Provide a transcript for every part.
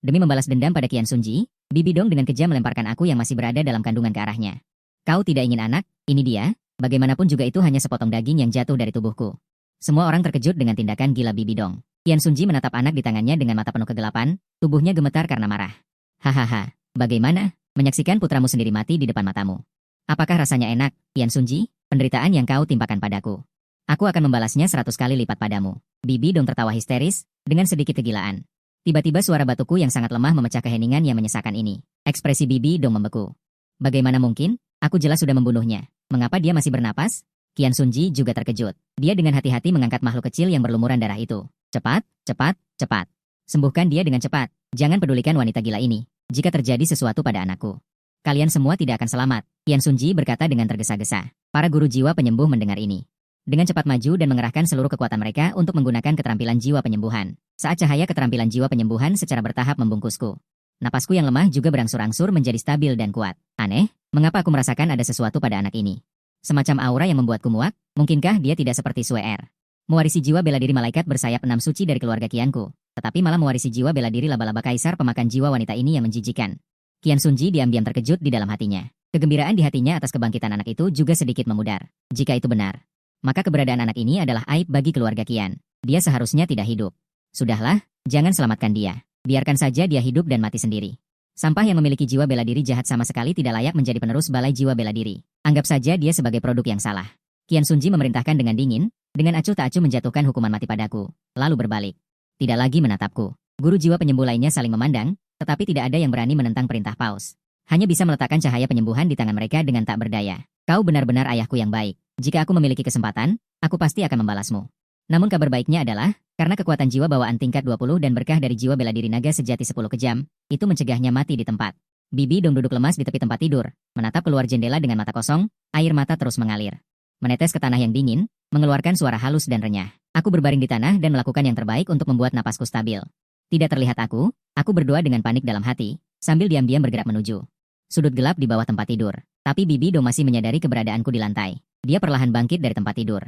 Demi membalas dendam pada Qian Sunji, Bibi Dong dengan kejam melemparkan aku yang masih berada dalam kandungan ke arahnya. Kau tidak ingin anak, ini dia, bagaimanapun juga itu hanya sepotong daging yang jatuh dari tubuhku. Semua orang terkejut dengan tindakan gila Bibi Dong. Qian Sunji menatap anak di tangannya dengan mata penuh kegelapan, tubuhnya gemetar karena marah. Hahaha, bagaimana? Menyaksikan putramu sendiri mati di depan matamu. Apakah rasanya enak, Qian Sunji? Penderitaan yang kau timpakan padaku. Aku akan membalasnya 100 kali lipat padamu. Bibi Dong tertawa histeris, dengan sedikit kegilaan. Tiba-tiba suara batuku yang sangat lemah memecah keheningan yang menyesakan ini. Ekspresi Bibi Dong membeku. Bagaimana mungkin? Aku jelas sudah membunuhnya. Mengapa dia masih bernapas? Qian Sunji juga terkejut. Dia dengan hati-hati mengangkat makhluk kecil yang berlumuran darah itu. Cepat, cepat, cepat. Sembuhkan dia dengan cepat. Jangan pedulikan wanita gila ini. Jika terjadi sesuatu pada anakku, kalian semua tidak akan selamat. Qian Sunji berkata dengan tergesa-gesa. Para guru jiwa penyembuh mendengar ini. Dengan cepat maju dan mengerahkan seluruh kekuatan mereka untuk menggunakan keterampilan jiwa penyembuhan. Saat cahaya keterampilan jiwa penyembuhan secara bertahap membungkusku. Napasku yang lemah juga berangsur-angsur menjadi stabil dan kuat. Aneh, mengapa aku merasakan ada sesuatu pada anak ini? Semacam aura yang membuatku muak, mungkinkah dia tidak seperti Sue Er? Mewarisi jiwa bela diri malaikat bersayap 6 suci dari keluarga Qianku, tetapi malah mewarisi jiwa bela diri laba-laba kaisar pemakan jiwa wanita ini yang menjijikan. Qian Sunji diam-diam terkejut di dalam hatinya. Kegembiraan di hatinya atas kebangkitan anak itu juga sedikit memudar. Jika itu benar, maka keberadaan anak ini adalah aib bagi keluarga Qian. Dia seharusnya tidak hidup. Sudahlah, jangan selamatkan dia. Biarkan saja dia hidup dan mati sendiri. Sampah yang memiliki jiwa bela diri jahat sama sekali tidak layak menjadi penerus balai jiwa bela diri. Anggap saja dia sebagai produk yang salah. Qian Sunji memerintahkan dengan dingin, dengan acuh tak acuh menjatuhkan hukuman mati padaku, lalu berbalik. Tidak lagi menatapku. Guru jiwa penyembuh lainnya saling memandang, tetapi tidak ada yang berani menentang perintah Paus. Hanya bisa meletakkan cahaya penyembuhan di tangan mereka dengan tak berdaya. Kau benar-benar ayahku yang baik. Jika aku memiliki kesempatan, aku pasti akan membalasmu. Namun kabar baiknya adalah, karena kekuatan jiwa bawaan tingkat 20 dan berkah dari jiwa bela diri naga sejati 10 kejam, itu mencegahnya mati di tempat. Bibi Dong duduk lemas di tepi tempat tidur, menatap keluar jendela dengan mata kosong, air mata terus mengalir. Menetes ke tanah yang dingin, mengeluarkan suara halus dan renyah. Aku berbaring di tanah dan melakukan yang terbaik untuk membuat napasku stabil. Tidak terlihat aku berdoa dengan panik dalam hati, sambil diam-diam bergerak menuju sudut gelap di bawah tempat tidur. Tapi Bibi Dong masih menyadari keberadaanku di lantai. Dia perlahan bangkit dari tempat tidur,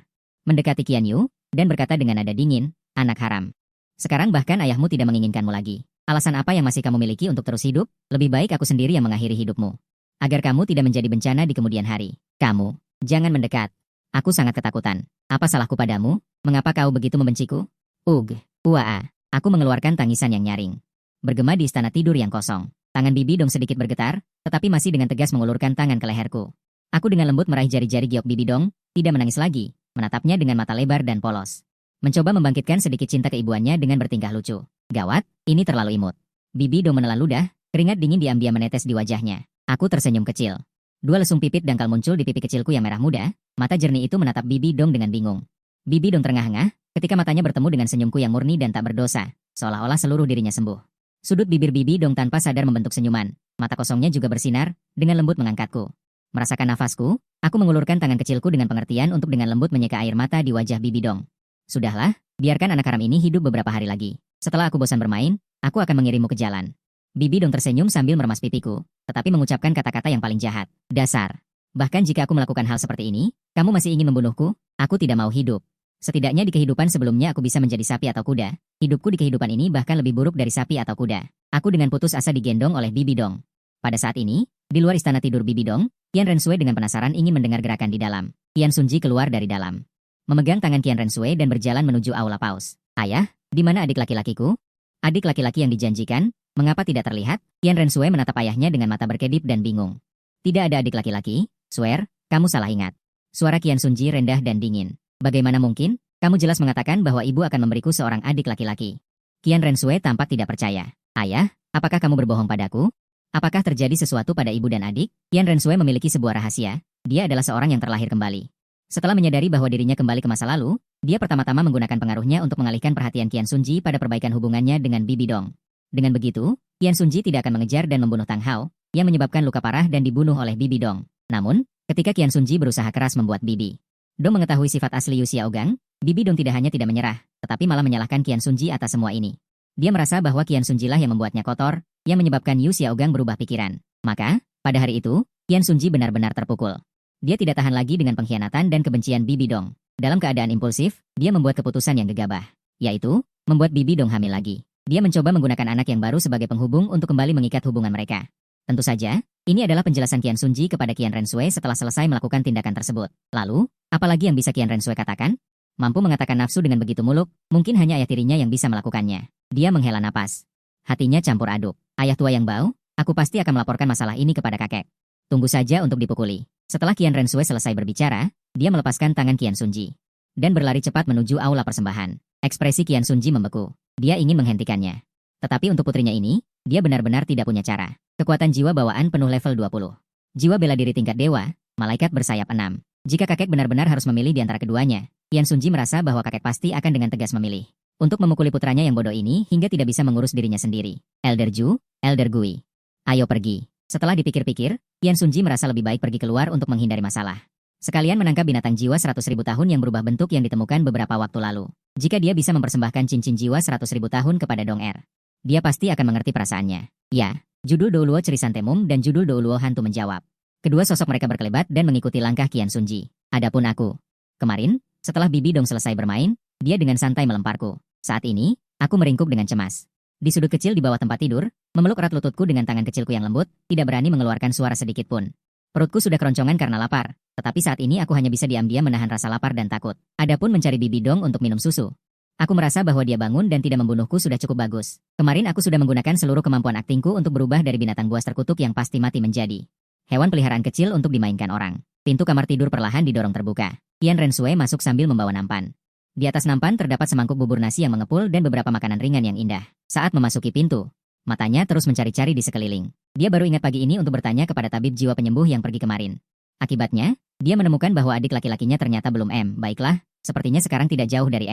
mendekati Qian Yu, dan berkata dengan nada dingin, anak haram. Sekarang bahkan ayahmu tidak menginginkanmu lagi. Alasan apa yang masih kamu miliki untuk terus hidup? Lebih baik aku sendiri yang mengakhiri hidupmu. Agar kamu tidak menjadi bencana di kemudian hari. Kamu, jangan mendekat. Aku sangat ketakutan. Apa salahku padamu? Mengapa kau begitu membenciku? Uaa. Aku mengeluarkan tangisan yang nyaring. Bergema di istana tidur yang kosong. Tangan Bibi Dong sedikit bergetar, tetapi masih dengan tegas mengulurkan tangan ke leherku. Aku dengan lembut meraih jari-jari giok Bibi Dong, tidak menangis lagi, menatapnya dengan mata lebar dan polos. Mencoba membangkitkan sedikit cinta keibuannya dengan bertingkah lucu. Gawat, ini terlalu imut. Bibi Dong menelan ludah, keringat dingin diam-diam menetes di wajahnya. Aku tersenyum kecil. Dua lesung pipit dangkal muncul di pipi kecilku yang merah muda, mata jernih itu menatap Bibi Dong dengan bingung. Bibi Dong terengah-engah, ketika matanya bertemu dengan senyumku yang murni dan tak berdosa, seolah-olah seluruh dirinya sembuh. Sudut bibir Bibi Dong tanpa sadar membentuk senyuman, mata kosongnya juga bersinar, dengan lembut mengangkatku. Merasakan nafasku, aku mengulurkan tangan kecilku dengan pengertian untuk dengan lembut menyeka air mata di wajah Bibi Dong. Sudahlah, biarkan anak haram ini hidup beberapa hari lagi. Setelah aku bosan bermain, aku akan mengirimmu ke jalan. Bibi Dong tersenyum sambil meremas pipiku, tetapi mengucapkan kata-kata yang paling jahat. Dasar. Bahkan jika aku melakukan hal seperti ini, kamu masih ingin membunuhku? Aku tidak mau hidup. Setidaknya di kehidupan sebelumnya aku bisa menjadi sapi atau kuda. Hidupku di kehidupan ini bahkan lebih buruk dari sapi atau kuda. Aku dengan putus asa digendong oleh Bibi Dong. Pada saat ini, di luar istana tidur Bibi Dong, Qian Rensui dengan penasaran ingin mendengar gerakan di dalam. Qian Sunji keluar dari dalam, memegang tangan Qian Rensui dan berjalan menuju aula paus. Ayah, di mana adik laki-lakiku? Adik laki-laki yang dijanjikan, mengapa tidak terlihat? Qian Rensui menatap ayahnya dengan mata berkedip dan bingung. Tidak ada adik laki-laki, Swear, kamu salah ingat. Suara Qian Sunji rendah dan dingin. Bagaimana mungkin? Kamu jelas mengatakan bahwa ibu akan memberiku seorang adik laki-laki. Qian Rensui tampak tidak percaya. Ayah, apakah kamu berbohong padaku? Apakah terjadi sesuatu pada ibu dan adik? Qian Rensui memiliki sebuah rahasia. Dia adalah seorang yang terlahir kembali. Setelah menyadari bahwa dirinya kembali ke masa lalu, dia pertama-tama menggunakan pengaruhnya untuk mengalihkan perhatian Qian Sunji pada perbaikan hubungannya dengan Bibi Dong. Dengan begitu, Qian Sunji tidak akan mengejar dan membunuh Tang Hao, yang menyebabkan luka parah dan dibunuh oleh Bibi Dong. Namun, ketika Qian Sunji berusaha keras membuat Bibi Dong mengetahui sifat asli Yu Xiaogang, Bibi Dong tidak hanya tidak menyerah, tetapi malah menyalahkan Qian Sunji atas semua ini. Dia merasa bahwa Qian Sunji lah yang membuatnya kotor, yang menyebabkan Yu Xiaogang berubah pikiran. Maka, pada hari itu, Qian Sunji benar-benar terpukul. Dia tidak tahan lagi dengan pengkhianatan dan kebencian Bibi Dong. Dalam keadaan impulsif, dia membuat keputusan yang gegabah, yaitu membuat Bibi Dong hamil lagi. Dia mencoba menggunakan anak yang baru sebagai penghubung untuk kembali mengikat hubungan mereka. Tentu saja, ini adalah penjelasan Qian Sunji kepada Qian Renshui setelah selesai melakukan tindakan tersebut. Lalu, apalagi yang bisa Qian Renshui katakan? Mampu mengatakan nafsu dengan begitu muluk, mungkin hanya ayah tirinya yang bisa melakukannya. Dia menghela napas. Hatinya campur aduk. Ayah tua yang bau, aku pasti akan melaporkan masalah ini kepada kakek. Tunggu saja untuk dipukuli. Setelah Qian Renshui selesai berbicara, dia melepaskan tangan Qian Sunji dan berlari cepat menuju aula persembahan. Ekspresi Qian Sunji membeku. Dia ingin menghentikannya. Tetapi untuk putrinya ini, dia benar-benar tidak punya cara. Kekuatan jiwa bawaan penuh level 20. Jiwa bela diri tingkat dewa, malaikat bersayap 6. Jika kakek benar-benar harus memilih di antara keduanya, Qian Sunji merasa bahwa kakek pasti akan dengan tegas memilih untuk memukuli putranya yang bodoh ini hingga tidak bisa mengurus dirinya sendiri. Elder Ju, Elder Gui. Ayo pergi. Setelah dipikir-pikir, Qian Sunji merasa lebih baik pergi keluar untuk menghindari masalah. Sekalian menangkap binatang jiwa 100.000 tahun yang berubah bentuk yang ditemukan beberapa waktu lalu. Jika dia bisa mempersembahkan cincin jiwa 100.000 tahun kepada Dong Er, dia pasti akan mengerti perasaannya. Ya, judul Douluo Chrysanthemum dan judul Douluo Hantu menjawab. Kedua sosok mereka berkelebat dan mengikuti langkah Qian Sunji. Adapun aku. Kemarin, setelah Bibi Dong selesai bermain, dia dengan santai melemparku. Saat ini, aku meringkuk dengan cemas. Di sudut kecil di bawah tempat tidur, memeluk erat lututku dengan tangan kecilku yang lembut, tidak berani mengeluarkan suara sedikit pun. Perutku sudah keroncongan karena lapar, tetapi saat ini aku hanya bisa diam-diam menahan rasa lapar dan takut. Adapun mencari Bibi Dong untuk minum susu. Aku merasa bahwa dia bangun dan tidak membunuhku sudah cukup bagus. Kemarin aku sudah menggunakan seluruh kemampuan aktingku untuk berubah dari binatang buas terkutuk yang pasti mati menjadi hewan peliharaan kecil untuk dimainkan orang. Pintu kamar tidur perlahan didorong terbuka. Qian Renshui masuk sambil membawa nampan. Di atas nampan terdapat semangkuk bubur nasi yang mengepul dan beberapa makanan ringan yang indah. Saat memasuki pintu, matanya terus mencari-cari di sekeliling. Dia baru ingat pagi ini untuk bertanya kepada tabib jiwa penyembuh yang pergi kemarin. Akibatnya, dia menemukan bahwa adik laki-lakinya ternyata belum Baiklah, sepertinya sekarang tidak jauh dari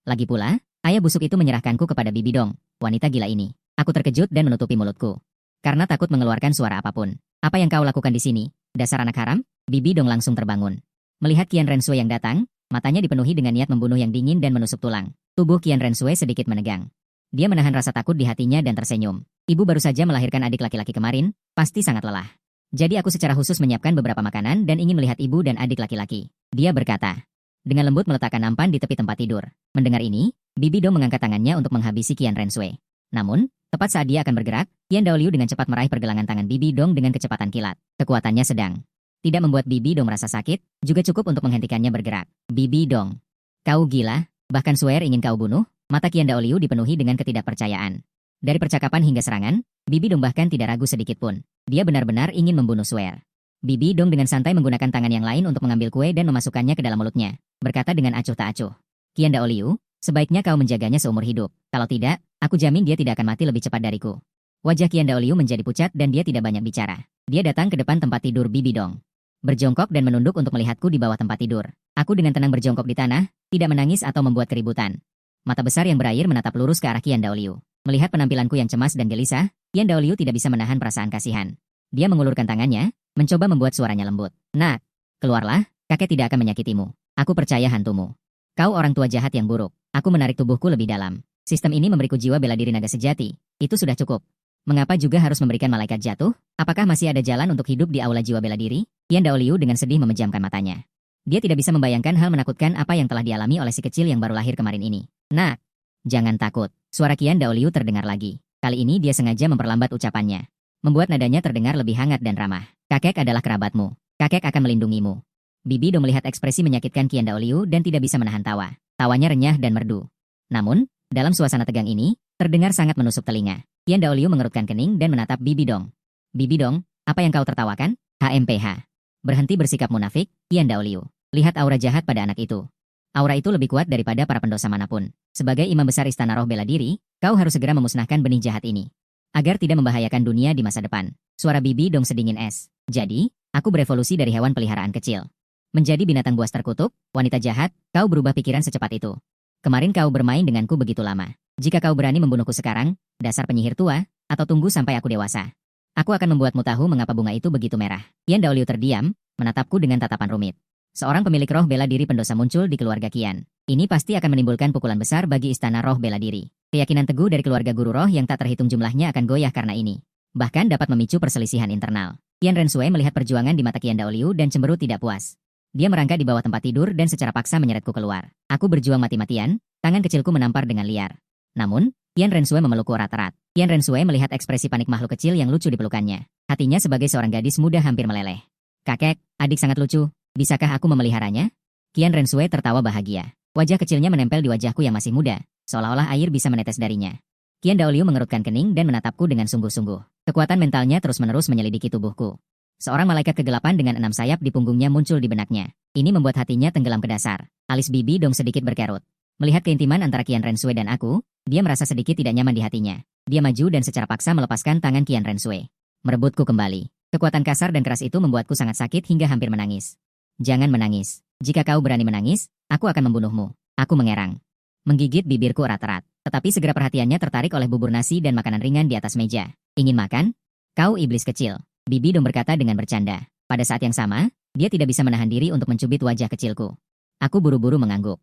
Lagi pula, ayah busuk itu menyerahkanku kepada Bibi Dong, wanita gila ini. Aku terkejut dan menutupi mulutku. Karena takut mengeluarkan suara apapun. Apa yang kau lakukan di sini, dasar anak haram? Bibi Dong langsung terbangun. Melihat Qian Renshui yang datang, matanya dipenuhi dengan niat membunuh yang dingin dan menusuk tulang. Tubuh Qian Renshui sedikit menegang. Dia menahan rasa takut di hatinya dan tersenyum. Ibu baru saja melahirkan adik laki-laki kemarin, pasti sangat lelah. Jadi aku secara khusus menyiapkan beberapa makanan dan ingin melihat ibu dan adik laki-laki. Dia berkata. Dengan lembut meletakkan nampan di tepi tempat tidur. Mendengar ini, Bibi Dong mengangkat tangannya untuk menghabisi Qian Renshui. Namun, tepat saat dia akan bergerak, Qian Daoliu dengan cepat meraih pergelangan tangan Bibi Dong dengan kecepatan kilat. Kekuatannya sedang. Tidak membuat Bibi Dong merasa sakit, juga cukup untuk menghentikannya bergerak. Bibi Dong. Kau gila, bahkan Swear ingin kau bunuh? Mata Qian Daoliu dipenuhi dengan ketidakpercayaan. Dari percakapan hingga serangan, Bibi Dong bahkan tidak ragu sedikit pun. Dia benar-benar ingin membunuh Swear. Bibi Dong dengan santai menggunakan tangan yang lain untuk mengambil kue dan memasukkannya ke dalam mulutnya. Berkata dengan acuh tak acuh. Qian Daoliu, sebaiknya kau menjaganya seumur hidup. Kalau tidak, aku jamin dia tidak akan mati lebih cepat dariku. Wajah Qian Daoliu menjadi pucat dan dia tidak banyak bicara. Dia datang ke depan tempat tidur Bibi Dong. Berjongkok dan menunduk untuk melihatku di bawah tempat tidur. Aku dengan tenang berjongkok di tanah, tidak menangis atau membuat keributan. Mata besar yang berair menatap lurus ke arah Qian Daoliu. Melihat penampilanku yang cemas dan gelisah, Qian Daoliu tidak bisa menahan perasaan kasihan. Dia mengulurkan tangannya, mencoba membuat suaranya lembut. Nak, keluarlah, kakek tidak akan menyakitimu. Aku percaya hantumu. Kau orang tua jahat yang buruk. Aku menarik tubuhku lebih dalam. Sistem ini memberiku jiwa bela diri naga sejati. Itu sudah cukup. Mengapa juga harus memberikan malaikat jatuh? Apakah masih ada jalan untuk hidup di aula jiwa bela diri? Qian Daoliu dengan sedih memejamkan matanya. Dia tidak bisa membayangkan hal menakutkan apa yang telah dialami oleh si kecil yang baru lahir kemarin ini. Nak, jangan takut. Suara Qian Daoliu terdengar lagi. Kali ini dia sengaja memperlambat ucapannya. Membuat nadanya terdengar lebih hangat dan ramah. Kakek adalah kerabatmu. Kakek akan melindungimu. Bibi Dong melihat ekspresi menyakitkan Qian Daoliu dan tidak bisa menahan tawa. Tawanya renyah dan merdu. Namun, dalam suasana tegang ini, terdengar sangat menusuk telinga. Qian Daoliu mengerutkan kening dan menatap Bibi Dong. Bibi Dong, apa yang kau tertawakan? HMPH. Berhenti bersikap munafik, Qian Daoliu. Lihat aura jahat pada anak itu. Aura itu lebih kuat daripada para pendosa manapun. Sebagai imam besar istana roh bela diri, kau harus segera memusnahkan benih jahat ini. Agar tidak membahayakan dunia di masa depan. Suara Bibi Dong sedingin es. Jadi, aku berevolusi dari hewan peliharaan kecil. Menjadi binatang buas terkutuk, wanita jahat, kau berubah pikiran secepat itu. Kemarin kau bermain denganku begitu lama. Jika kau berani membunuhku sekarang, dasar penyihir tua, atau tunggu sampai aku dewasa. Aku akan membuatmu tahu mengapa bunga itu begitu merah. Qian Daoliu terdiam, menatapku dengan tatapan rumit. Seorang pemilik roh bela diri pendosa muncul di keluarga Qian. Ini pasti akan menimbulkan pukulan besar bagi istana roh bela diri. Keyakinan teguh dari keluarga guru roh yang tak terhitung jumlahnya akan goyah karena ini. Bahkan dapat memicu perselisihan internal. Qian Renshui melihat perjuangan di mata Qian Daoliu dan cemberut tidak puas. Dia merangkak di bawah tempat tidur dan secara paksa menyeretku keluar. Aku berjuang mati-matian, tangan kecilku menampar dengan liar. Namun, Qian Rensue memelukku erat-erat. Qian Rensue melihat ekspresi panik makhluk kecil yang lucu di pelukannya. Hatinya sebagai seorang gadis muda hampir meleleh. Kakek, adik sangat lucu. Bisakah aku memeliharanya? Qian Rensue tertawa bahagia. Wajah kecilnya menempel di wajahku yang masih muda, seolah-olah air bisa menetes darinya. Qian Daoliu mengerutkan kening dan menatapku dengan sungguh-sungguh. Kekuatan mentalnya terus-menerus menyelidiki tubuhku. Seorang malaikat kegelapan dengan 6 sayap di punggungnya muncul di benaknya. Ini membuat hatinya tenggelam ke dasar. Alis Bibi Dong sedikit berkerut. Melihat keintiman antara Qian Rensue dan aku, dia merasa sedikit tidak nyaman di hatinya. Dia maju dan secara paksa melepaskan tangan Qian Rensue. Merebutku kembali. Kekuatan kasar dan keras itu membuatku sangat sakit hingga hampir menangis. Jangan menangis. Jika kau berani menangis, aku akan membunuhmu. Aku mengerang. Menggigit bibirku erat-erat. Tetapi segera perhatiannya tertarik oleh bubur nasi dan makanan ringan di atas meja. Ingin makan? Kau iblis kecil. Bibi Dong berkata dengan bercanda. Pada saat yang sama, dia tidak bisa menahan diri untuk mencubit wajah kecilku. Aku buru-buru mengangguk.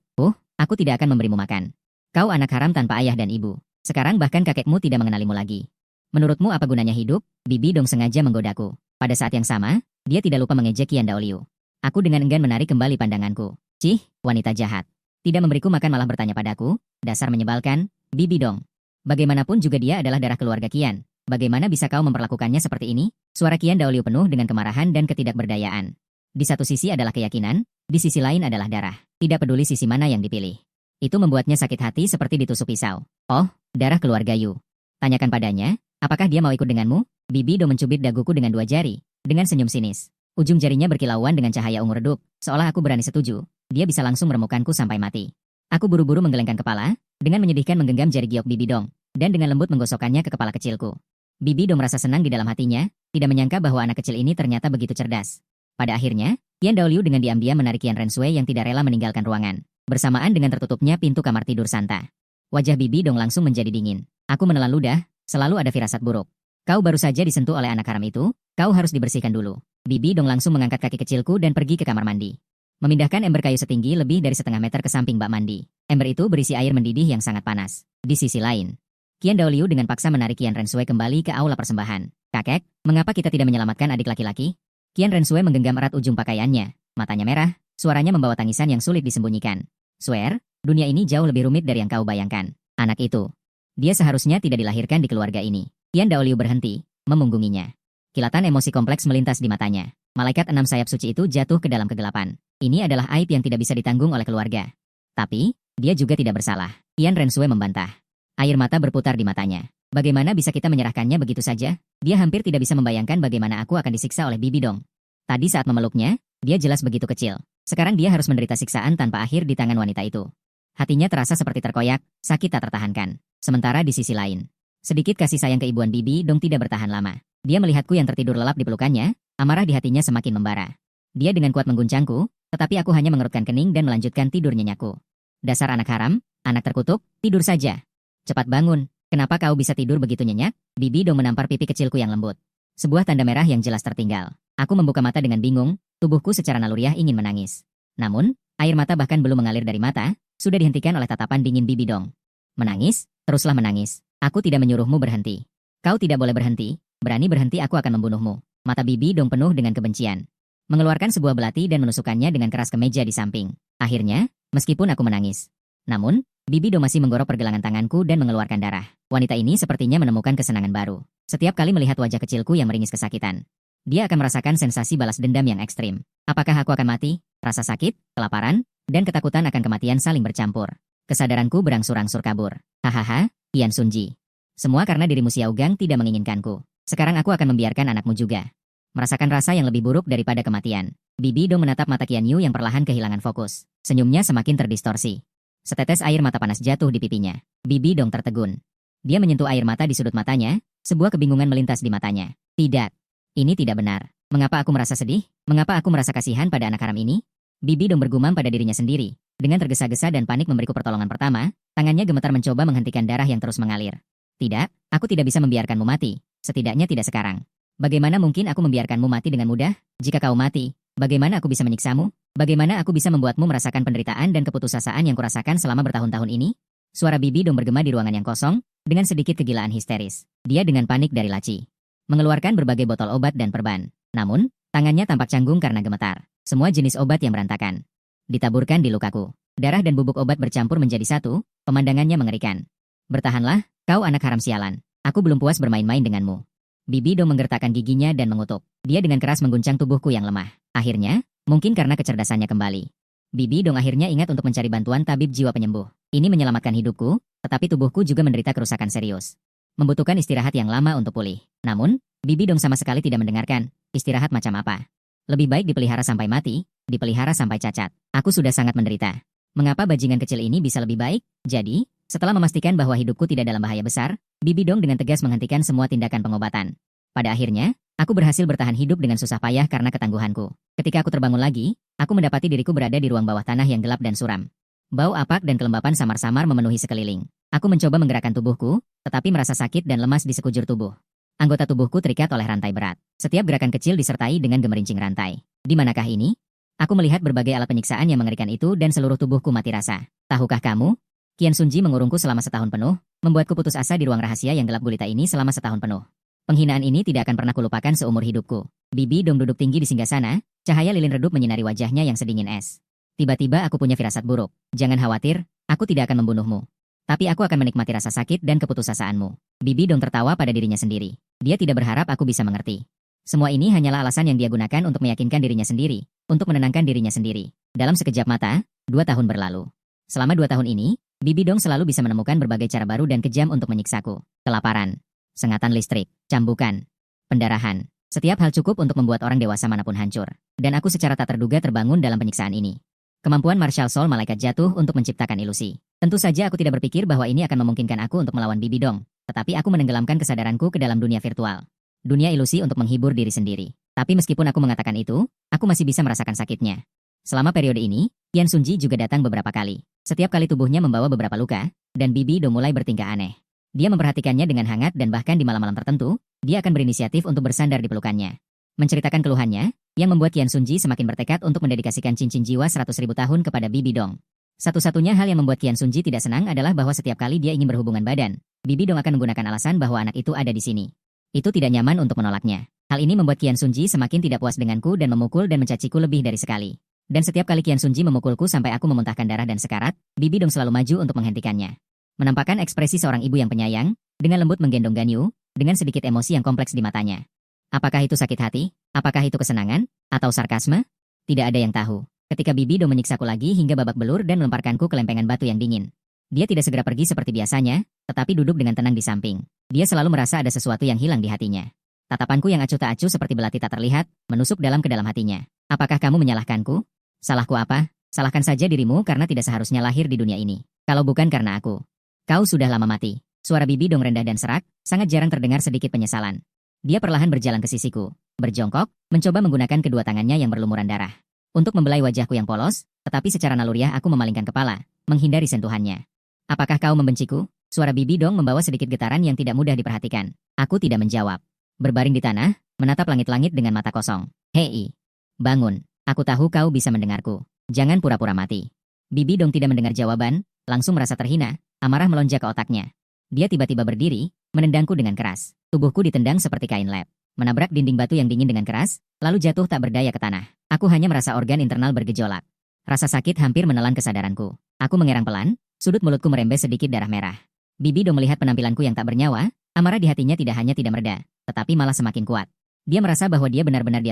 Aku tidak akan memberimu makan. Kau anak haram tanpa ayah dan ibu. Sekarang bahkan kakekmu tidak mengenalimu lagi. Menurutmu apa gunanya hidup? Bibi Dong sengaja menggodaku. Pada saat yang sama, dia tidak lupa mengejek Qian Daoliu. Aku dengan enggan menarik kembali pandanganku. Cih, wanita jahat. Tidak memberiku makan malah bertanya padaku. Dasar menyebalkan, Bibi Dong. Bagaimanapun juga dia adalah darah keluarga Qian. Bagaimana bisa kau memperlakukannya seperti ini? Suara Qian Daoliu penuh dengan kemarahan dan ketidakberdayaan. Di satu sisi adalah keyakinan, di sisi lain adalah darah. Tidak peduli sisi mana yang dipilih. Itu membuatnya sakit hati seperti ditusuk pisau. Oh, darah keluarga Yu. Tanyakan padanya, apakah dia mau ikut denganmu? Bibi Dong mencubit daguku dengan 2 jari, dengan senyum sinis. Ujung jarinya berkilauan dengan cahaya ungu redup, seolah aku berani setuju. Dia bisa langsung meremukanku sampai mati. Aku buru-buru menggelengkan kepala, dengan menyedihkan menggenggam jari giok Bibi Dong, dan dengan lembut menggosokkannya ke kepala kecilku. Bibi Dong merasa senang di dalam hatinya, tidak menyangka bahwa anak kecil ini ternyata begitu cerdas. Pada akhirnya, Qian Daoliu dengan diam-diam menarik Qian Rensue yang tidak rela meninggalkan ruangan, bersamaan dengan tertutupnya pintu kamar tidur Santa. Wajah Bibi Dong langsung menjadi dingin. Aku menelan ludah, selalu ada firasat buruk. Kau baru saja disentuh oleh anak haram itu, kau harus dibersihkan dulu. Bibi Dong langsung mengangkat kaki kecilku dan pergi ke kamar mandi. Memindahkan ember kayu setinggi lebih dari setengah meter ke samping bak mandi. Ember itu berisi air mendidih yang sangat panas. Di sisi lain, Qian Daoliu dengan paksa menarik Qian Rensue kembali ke aula persembahan. Kakek, mengapa kita tidak menyelamatkan adik laki-laki? Qian Rensue menggenggam erat ujung pakaiannya. Matanya merah, suaranya membawa tangisan yang sulit disembunyikan. Swear, dunia ini jauh lebih rumit dari yang kau bayangkan. Anak itu. Dia seharusnya tidak dilahirkan di keluarga ini. Qian Daoliu berhenti, memunggunginya. Kilatan emosi kompleks melintas di matanya. Malaikat 6 sayap suci itu jatuh ke dalam kegelapan. Ini adalah aib yang tidak bisa ditanggung oleh keluarga. Tapi, dia juga tidak bersalah. Qian Rensue membantah. Air mata berputar di matanya. Bagaimana bisa kita menyerahkannya begitu saja? Dia hampir tidak bisa membayangkan bagaimana aku akan disiksa oleh Bibi Dong. Tadi saat memeluknya, dia jelas begitu kecil. Sekarang dia harus menderita siksaan tanpa akhir di tangan wanita itu. Hatinya terasa seperti terkoyak, sakit tak tertahankan. Sementara di sisi lain, sedikit kasih sayang keibuan Bibi Dong tidak bertahan lama. Dia melihatku yang tertidur lelap di pelukannya, amarah di hatinya semakin membara. Dia dengan kuat mengguncangku, tetapi aku hanya mengerutkan kening dan melanjutkan tidur nyenyakku. Dasar anak haram, anak terkutuk, tidur saja. Cepat bangun, kenapa kau bisa tidur begitu nyenyak? Bibi Dong menampar pipi kecilku yang lembut. Sebuah tanda merah yang jelas tertinggal. Aku membuka mata dengan bingung, tubuhku secara naluriah ingin menangis. Namun, air mata bahkan belum mengalir dari mata, sudah dihentikan oleh tatapan dingin Bibi Dong. Menangis? Teruslah menangis. Aku tidak menyuruhmu berhenti. Kau tidak boleh berhenti, berani berhenti aku akan membunuhmu. Mata Bibi Dong penuh dengan kebencian. Mengeluarkan sebuah belati dan menusukkannya dengan keras ke meja di samping. Akhirnya, meskipun aku menangis. Namun, Bibi Dong masih menggorok pergelangan tanganku dan mengeluarkan darah. Wanita ini sepertinya menemukan kesenangan baru. Setiap kali melihat wajah kecilku yang meringis kesakitan, dia akan merasakan sensasi balas dendam yang ekstrim. Apakah aku akan mati? Rasa sakit, kelaparan, dan ketakutan akan kematian saling bercampur. Kesadaranku berangsur-angsur kabur. Hahaha, Qian Sunji. Semua karena dirimu Xiao Gang tidak menginginkanku. Sekarang aku akan membiarkan anakmu juga merasakan rasa yang lebih buruk daripada kematian. Bibi Dong menatap mata Qian Yu yang perlahan kehilangan fokus. Senyumnya semakin terdistorsi. Setetes air mata panas jatuh di pipinya. Bibi Dong tertegun. Dia menyentuh air mata di sudut matanya, sebuah kebingungan melintas di matanya. Tidak. Ini tidak benar. Mengapa aku merasa sedih? Mengapa aku merasa kasihan pada anak haram ini? Bibi Dong bergumam pada dirinya sendiri. Dengan tergesa-gesa dan panik memberiku pertolongan pertama, tangannya gemetar mencoba menghentikan darah yang terus mengalir. Tidak, aku tidak bisa membiarkanmu mati. Setidaknya tidak sekarang. Bagaimana mungkin aku membiarkanmu mati dengan mudah? Jika kau mati, bagaimana aku bisa menyiksamu? Bagaimana aku bisa membuatmu merasakan penderitaan dan keputusasaan yang kurasakan selama bertahun-tahun ini? Suara Bibi Dong bergema di ruangan yang kosong, dengan sedikit kegilaan histeris. Dia dengan panik dari laci mengeluarkan berbagai botol obat dan perban. Namun, tangannya tampak canggung karena gemetar. Semua jenis obat yang berantakan ditaburkan di lukaku. Darah dan bubuk obat bercampur menjadi satu, pemandangannya mengerikan. Bertahanlah, kau anak haram sialan. Aku belum puas bermain-main denganmu. Bibi Dong menggertakkan giginya dan mengutuk. Dia dengan keras mengguncang tubuhku yang lemah. Akhirnya, mungkin karena kecerdasannya kembali, Bibi Dong akhirnya ingat untuk mencari bantuan tabib jiwa penyembuh. Ini menyelamatkan hidupku, tetapi tubuhku juga menderita kerusakan serius. Membutuhkan istirahat yang lama untuk pulih. Namun, Bibi Dong sama sekali tidak mendengarkan. Istirahat macam apa? Lebih baik dipelihara sampai mati, dipelihara sampai cacat. Aku sudah sangat menderita. Mengapa bajingan kecil ini bisa lebih baik? Jadi, setelah memastikan bahwa hidupku tidak dalam bahaya besar, Bibi Dong dengan tegas menghentikan semua tindakan pengobatan. Pada akhirnya, aku berhasil bertahan hidup dengan susah payah karena ketangguhanku. Ketika aku terbangun lagi, aku mendapati diriku berada di ruang bawah tanah yang gelap dan suram. Bau apak dan kelembapan samar-samar memenuhi sekeliling. Aku mencoba menggerakkan tubuhku, tetapi merasa sakit dan lemas di sekujur tubuh. Anggota tubuhku terikat oleh rantai berat. Setiap gerakan kecil disertai dengan gemerincing rantai. Di manakah ini? Aku melihat berbagai alat penyiksaan yang mengerikan itu dan seluruh tubuhku mati rasa. Tahukah kamu? Qian Sunji mengurungku selama setahun penuh, membuatku putus asa di ruang rahasia yang gelap gulita ini selama setahun penuh. Penghinaan ini tidak akan pernah kulupakan seumur hidupku. Bibi Dong duduk tinggi di singgasana, cahaya lilin redup menyinari wajahnya yang sedingin es. Tiba-tiba aku punya firasat buruk. Jangan khawatir, aku tidak akan membunuhmu. Tapi aku akan menikmati rasa sakit dan keputusasaanmu. Bibi Dong tertawa pada dirinya sendiri. Dia tidak berharap aku bisa mengerti. Semua ini hanyalah alasan yang dia gunakan untuk meyakinkan dirinya sendiri, untuk menenangkan dirinya sendiri. Dalam sekejap mata, 2 tahun berlalu. Selama 2 tahun ini, Bibi Dong selalu bisa menemukan berbagai cara baru dan kejam untuk menyiksaku. Kelaparan, sengatan listrik, cambukan, pendarahan. Setiap hal cukup untuk membuat orang dewasa manapun hancur. Dan aku secara tak terduga terbangun dalam penyiksaan ini. Kemampuan Martial Soul malaikat jatuh untuk menciptakan ilusi. Tentu saja aku tidak berpikir bahwa ini akan memungkinkan aku untuk melawan Bibi Dong. Tetapi aku menenggelamkan kesadaranku ke dalam dunia virtual. Dunia ilusi untuk menghibur diri sendiri. Tapi meskipun aku mengatakan itu, aku masih bisa merasakan sakitnya. Selama periode ini, Qian Sunji juga datang beberapa kali. Setiap kali tubuhnya membawa beberapa luka, dan Bibi Dong mulai bertingkah aneh. Dia memperhatikannya dengan hangat dan bahkan di malam-malam tertentu, dia akan berinisiatif untuk bersandar di pelukannya. Menceritakan keluhannya, yang membuat Qian Sunji semakin bertekad untuk mendedikasikan cincin jiwa 100.000 tahun kepada Bibi Dong. Satu-satunya hal yang membuat Qian Sunji tidak senang adalah bahwa setiap kali dia ingin berhubungan badan, Bibi Dong akan menggunakan alasan bahwa anak itu ada di sini. Itu tidak nyaman untuk menolaknya. Hal ini membuat Qian Sunji semakin tidak puas denganku dan memukul dan mencaciku lebih dari sekali. Dan setiap kali Qian Sunji memukulku sampai aku memuntahkan darah dan sekarat, Bibi Dong selalu maju untuk menghentikannya. Menampakkan ekspresi seorang ibu yang penyayang, dengan lembut menggendong Ganyu, dengan sedikit emosi yang kompleks di matanya. Apakah itu sakit hati? Apakah itu kesenangan? Atau sarkasme? Tidak ada yang tahu. Ketika Bibi Dong menyiksaku lagi hingga babak belur dan melemparkanku ke lempengan batu yang dingin. Dia tidak segera pergi seperti biasanya, tetapi duduk dengan tenang di samping. Dia selalu merasa ada sesuatu yang hilang di hatinya. Tatapanku yang acuh tak acuh seperti belati tak terlihat, menusuk dalam ke dalam hatinya. Apakah kamu menyalahkanku? Salahku apa? Salahkan saja dirimu karena tidak seharusnya lahir di dunia ini. Kalau bukan karena aku. Kau sudah lama mati. Suara Bibi Dong rendah dan serak, sangat jarang terdengar sedikit penyesalan. Dia perlahan berjalan ke sisiku, berjongkok, mencoba menggunakan kedua tangannya yang berlumuran darah. Untuk membelai wajahku yang polos, tetapi secara naluriah aku memalingkan kepala, menghindari sentuhannya. Apakah kau membenciku? Suara Bibi Dong membawa sedikit getaran yang tidak mudah diperhatikan. Aku tidak menjawab. Berbaring di tanah, menatap langit-langit dengan mata kosong. Hei, bangun. Aku tahu kau bisa mendengarku. Jangan pura-pura mati. Bibi Dong tidak mendengar jawaban, langsung merasa terhina, amarah melonjak ke otaknya. Dia tiba-tiba berdiri, menendangku dengan keras. Tubuhku ditendang seperti kain lap. Menabrak dinding batu yang dingin dengan keras, lalu jatuh tak berdaya ke tanah. Aku hanya merasa organ internal bergejolak. Rasa sakit hampir menelan kesadaranku. Aku mengerang pelan, sudut mulutku merembes sedikit darah merah. Bibi Dong melihat penampilanku yang tak bernyawa, amarah di hatinya tidak hanya tidak mereda, tetapi malah semakin kuat. Dia merasa bahwa dia benar-benar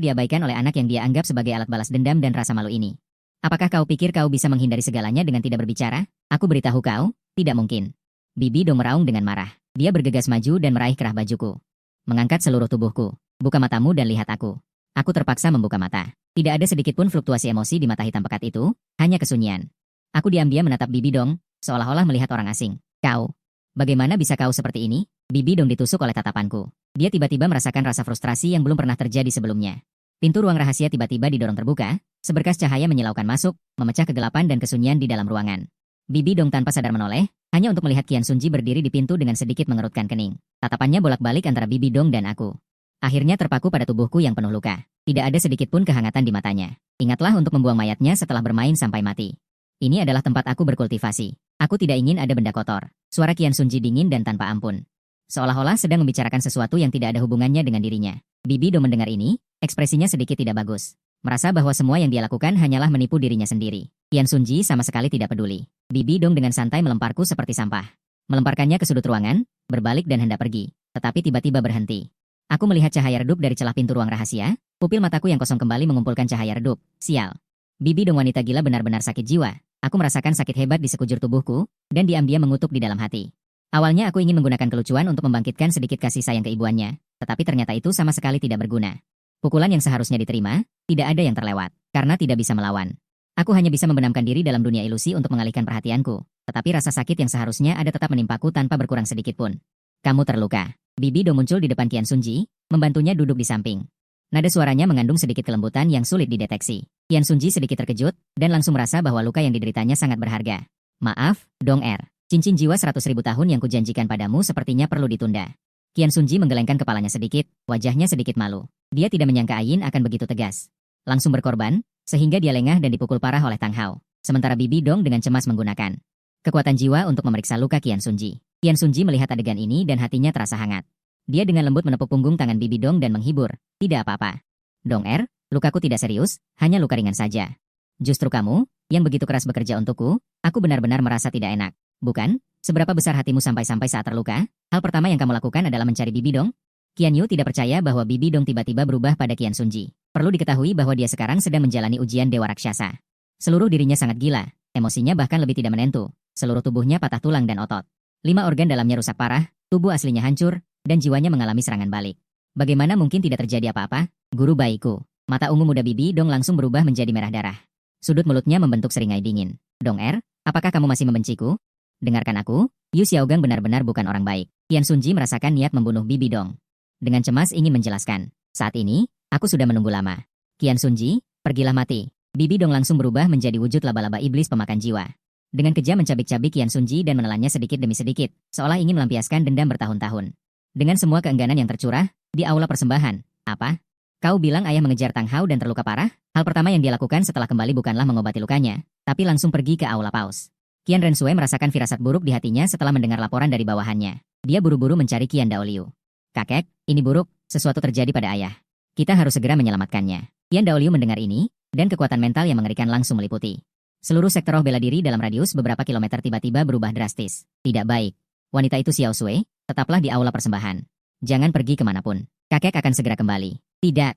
diabaikan oleh anak yang dia anggap sebagai alat balas dendam dan rasa malu ini. Apakah kau pikir kau bisa menghindari segalanya dengan tidak berbicara? Aku beritahu kau, tidak mungkin. Bibi Dong meraung dengan marah. Dia bergegas maju dan meraih kerah bajuku. Mengangkat seluruh tubuhku. Buka matamu dan lihat aku. Aku terpaksa membuka mata. Tidak ada sedikit pun fluktuasi emosi di mata hitam pekat itu, hanya kesunyian. Aku diam-diam menatap Bibi Dong, seolah-olah melihat orang asing. Kau, bagaimana bisa kau seperti ini? Bibi Dong ditusuk oleh tatapanku. Dia tiba-tiba merasakan rasa frustrasi yang belum pernah terjadi sebelumnya. Pintu ruang rahasia tiba-tiba didorong terbuka, seberkas cahaya menyilaukan masuk, memecah kegelapan dan kesunyian di dalam ruangan. Bibi Dong tanpa sadar menoleh, hanya untuk melihat Qian Sunji berdiri di pintu dengan sedikit mengerutkan kening. Tatapannya bolak-balik antara Bibi Dong dan aku. Akhirnya terpaku pada tubuhku yang penuh luka. Tidak ada sedikit pun kehangatan di matanya. Ingatlah untuk membuang mayatnya setelah bermain sampai mati. Ini adalah tempat aku berkultivasi. Aku tidak ingin ada benda kotor. Suara Qian Sunji dingin dan tanpa ampun. Seolah-olah sedang membicarakan sesuatu yang tidak ada hubungannya dengan dirinya. Bibi Dong mendengar ini, ekspresinya sedikit tidak bagus. Merasa bahwa semua yang dia lakukan hanyalah menipu dirinya sendiri. Qian Sunji sama sekali tidak peduli. Bibi Dong dengan santai melemparku seperti sampah. Melemparkannya ke sudut ruangan, berbalik dan hendak pergi. Tetapi tiba-tiba berhenti. Aku melihat cahaya redup dari celah pintu ruang rahasia. Pupil mataku yang kosong kembali mengumpulkan cahaya redup. Sial. Bibi Dong wanita gila benar-benar sakit jiwa. Aku merasakan sakit hebat di sekujur tubuhku, dan diam-diam mengutuk di dalam hati. Awalnya aku ingin menggunakan kelucuan untuk membangkitkan sedikit kasih sayang keibuannya, tetapi ternyata itu sama sekali tidak berguna. Pukulan yang seharusnya diterima, tidak ada yang terlewat, karena tidak bisa melawan. Aku hanya bisa membenamkan diri dalam dunia ilusi untuk mengalihkan perhatianku, tetapi rasa sakit yang seharusnya ada tetap menimpaku tanpa berkurang sedikit pun. Kamu terluka. Bibi Dong muncul di depan Qian Sunji, membantunya duduk di samping. Nada suaranya mengandung sedikit kelembutan yang sulit dideteksi. Qian Sunji sedikit terkejut, dan langsung merasa bahwa luka yang dideritanya sangat berharga. Maaf, Dong Cincin jiwa 100.000 tahun yang kujanjikan padamu sepertinya perlu ditunda. Qian Sunji menggelengkan kepalanya sedikit, wajahnya sedikit malu. Dia tidak menyangka Ayin akan begitu tegas. Langsung berkorban, sehingga dia lengah dan dipukul parah oleh Tang Hao. Sementara Bibi Dong dengan cemas menggunakan kekuatan jiwa untuk memeriksa luka Qian Sunji. Qian Sunji melihat adegan ini dan hatinya terasa hangat. Dia dengan lembut menepuk punggung tangan Bibi Dong dan menghibur. Tidak apa-apa. Dong lukaku tidak serius, hanya luka ringan saja. Justru kamu, yang begitu keras bekerja untukku, aku benar-benar merasa tidak enak. Bukan? Seberapa besar hatimu sampai-sampai saat terluka? Hal pertama yang kamu lakukan adalah mencari Bibi Dong? Qian Yu tidak percaya bahwa Bibi Dong tiba-tiba berubah pada Qian Sunji. Perlu diketahui bahwa dia sekarang sedang menjalani ujian Dewa Raksasa. Seluruh dirinya sangat gila, emosinya bahkan lebih tidak menentu. Seluruh tubuhnya patah tulang dan otot. 5 organ dalamnya rusak parah, tubuh aslinya hancur, dan jiwanya mengalami serangan balik. Bagaimana mungkin tidak terjadi apa-apa? Guru bayiku. Mata ungu muda Bibi Dong langsung berubah menjadi merah darah. Sudut mulutnya membentuk seringai dingin. Dong apakah kamu masih membenciku? Dengarkan aku, Yu Xiaogang benar-benar bukan orang baik. Qian Sunji merasakan niat membunuh Bibi Dong. Dengan cemas ingin menjelaskan. Saat ini, aku sudah menunggu lama. Qian Sunji, pergilah mati. Bibi Dong langsung berubah menjadi wujud laba-laba iblis pemakan jiwa. Dengan kejam mencabik-cabik Qian Sunji dan menelannya sedikit demi sedikit, seolah ingin melampiaskan dendam bertahun-tahun. Dengan semua keengganan yang tercurah, di aula persembahan, apa? Kau bilang ayah mengejar Tang Hao dan terluka parah? Hal pertama yang dia lakukan setelah kembali bukanlah mengobati lukanya, tapi langsung pergi ke aula paus. Qian Rensue merasakan firasat buruk di hatinya setelah mendengar laporan dari bawahannya. Dia buru-buru mencari Qian Daoliu. Kakek, ini buruk, sesuatu terjadi pada ayah. Kita harus segera menyelamatkannya. Qian Daoliu mendengar ini, dan kekuatan mental yang mengerikan langsung meliputi. Seluruh sektor roh bela diri dalam radius beberapa kilometer tiba-tiba berubah drastis. Tidak baik. Wanita itu Xiao Sui, tetaplah di aula persembahan. Jangan pergi kemanapun. Kakek akan segera kembali. Tidak.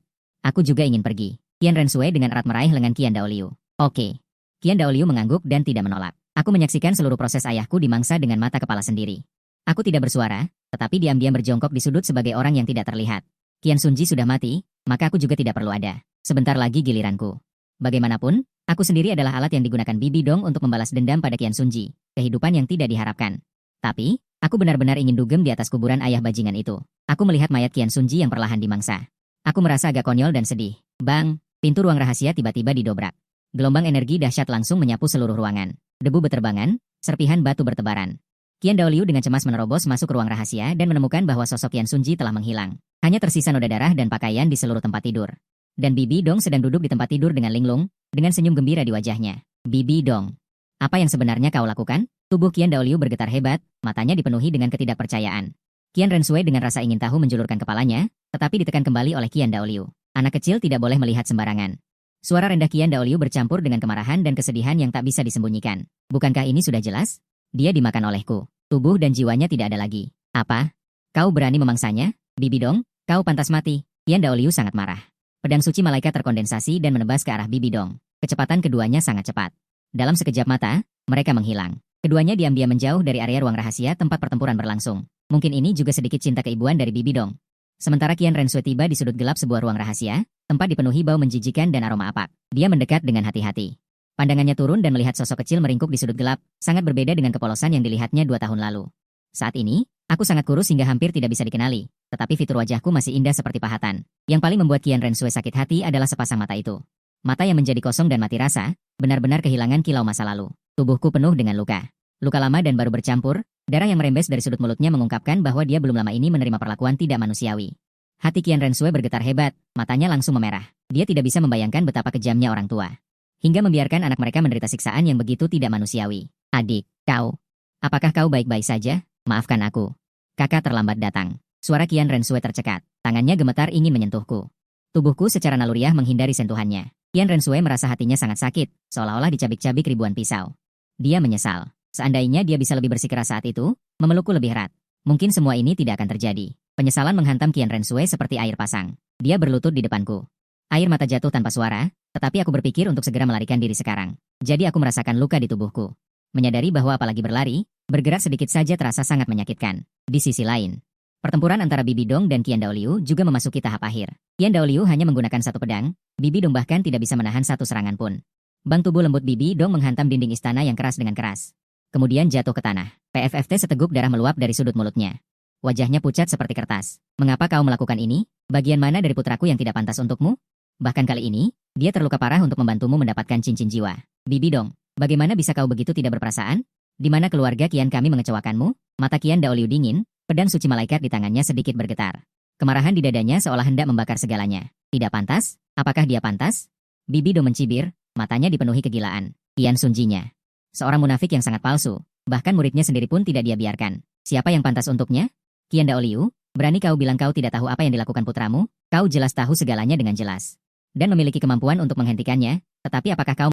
Aku juga ingin pergi. Qian Rensue dengan erat meraih lengan Qian Daoliu. Oke. Qian Daoliu mengangguk dan tidak menolak. Aku menyaksikan seluruh proses ayahku dimangsa dengan mata kepala sendiri. Aku tidak bersuara, tetapi diam-diam berjongkok di sudut sebagai orang yang tidak terlihat. Qian Sunji sudah mati, maka aku juga tidak perlu ada. Sebentar lagi giliranku. Bagaimanapun, aku sendiri adalah alat yang digunakan Bibi Dong untuk membalas dendam pada Qian Sunji. Kehidupan yang tidak diharapkan. Tapi, aku benar-benar ingin dugem di atas kuburan ayah bajingan itu. Aku melihat mayat Qian Sunji yang perlahan dimangsa. Aku merasa agak konyol dan sedih. Bang, pintu ruang rahasia tiba-tiba didobrak. Gelombang energi dahsyat langsung menyapu seluruh ruangan. Debu berterbangan, serpihan batu bertebaran. Qian Daoliu dengan cemas menerobos masuk ke ruang rahasia dan menemukan bahwa sosok Qian Sunji telah menghilang. Hanya tersisa noda darah dan pakaian di seluruh tempat tidur. Dan Bibi Dong sedang duduk di tempat tidur dengan linglung, dengan senyum gembira di wajahnya. Bibi Dong, apa yang sebenarnya kau lakukan? Tubuh Qian Daoliu bergetar hebat, matanya dipenuhi dengan ketidakpercayaan. Qian Rensue dengan rasa ingin tahu menjulurkan kepalanya, tetapi ditekan kembali oleh Qian Daoliu. Anak kecil tidak boleh melihat sembarangan. Suara rendah Qian Daoliu bercampur dengan kemarahan dan kesedihan yang tak bisa disembunyikan. Bukankah ini sudah jelas? Dia dimakan olehku. Tubuh dan jiwanya tidak ada lagi. Apa? Kau berani memangsanya? Bibi Dong, kau pantas mati. Qian Daoliu sangat marah. Pedang suci malaikat terkondensasi dan menebas ke arah Bibi Dong. Kecepatan keduanya sangat cepat. Dalam sekejap mata, mereka menghilang. Keduanya diam-diam menjauh dari area ruang rahasia tempat pertempuran berlangsung. Mungkin ini juga sedikit cinta keibuan dari Bibi Dong. Sementara Qian Rensue tiba di sudut gelap sebuah ruang rahasia, tempat dipenuhi bau menjijikan dan aroma apak. Dia mendekat dengan hati-hati. Pandangannya turun dan melihat sosok kecil meringkuk di sudut gelap, sangat berbeda dengan kepolosan yang dilihatnya 2 tahun lalu. Saat ini, aku sangat kurus hingga hampir tidak bisa dikenali, tetapi fitur wajahku masih indah seperti pahatan. Yang paling membuat Qian Rensue sakit hati adalah sepasang mata itu. Mata yang menjadi kosong dan mati rasa, benar-benar kehilangan kilau masa lalu. Tubuhku penuh dengan luka. Luka lama dan baru bercampur, darah yang merembes dari sudut mulutnya mengungkapkan bahwa dia belum lama ini menerima perlakuan tidak manusiawi. Hati Qian Rensue bergetar hebat, matanya langsung memerah. Dia tidak bisa membayangkan betapa kejamnya orang tua. Hingga membiarkan anak mereka menderita siksaan yang begitu tidak manusiawi. Adik, apakah kau baik-baik saja? Maafkan aku. Kakak terlambat datang. Suara Qian Rensue tercekat. Tangannya gemetar ingin menyentuhku. Tubuhku secara naluriah menghindari sentuhannya. Qian Renshui merasa hatinya sangat sakit, seolah-olah dicabik-cabik ribuan pisau. Dia menyesal. Seandainya dia bisa lebih bersikeras saat itu, memelukku lebih erat. Mungkin semua ini tidak akan terjadi. Penyesalan menghantam Qian Renshui seperti air pasang. Dia berlutut di depanku. Air mata jatuh tanpa suara, tetapi aku berpikir untuk segera melarikan diri sekarang. Jadi aku merasakan luka di tubuhku. Menyadari bahwa apalagi berlari, bergerak sedikit saja terasa sangat menyakitkan. Di sisi lain, pertempuran antara Bibi Dong dan Qian Daoliu juga memasuki tahap akhir. Qian Daoliu hanya menggunakan satu pedang, Bibi Dong bahkan tidak bisa menahan satu serangan pun. Bang tubuh lembut Bibi Dong menghantam dinding istana yang keras dengan keras. Kemudian jatuh ke tanah. PFFT seteguk darah meluap dari sudut mulutnya. Wajahnya pucat seperti kertas. Mengapa kau melakukan ini? Bagian mana dari putraku yang tidak pantas untukmu? Bahkan kali ini, dia terluka parah untuk membantumu mendapatkan cincin jiwa. Bibi Dong, bagaimana bisa kau begitu tidak berperasaan? Di mana keluarga Qian kami mengecewakanmu? Mata Qian Daoliu dingin, pedang suci malaikat di tangannya sedikit bergetar. Kemarahan di dadanya seolah hendak membakar segalanya. Tidak pantas? Apakah dia pantas? Bibi Dong mencibir, matanya dipenuhi kegilaan. Qian Sunjinya. Seorang munafik yang sangat palsu. Bahkan muridnya sendiri pun tidak dia biarkan. Siapa yang pantas untuknya? Qian Daoliu, berani kau bilang kau tidak tahu apa yang dilakukan putramu? Kau jelas tahu segalanya dengan jelas. Dan memiliki kemampuan untuk menghentikannya, tetapi apakah kau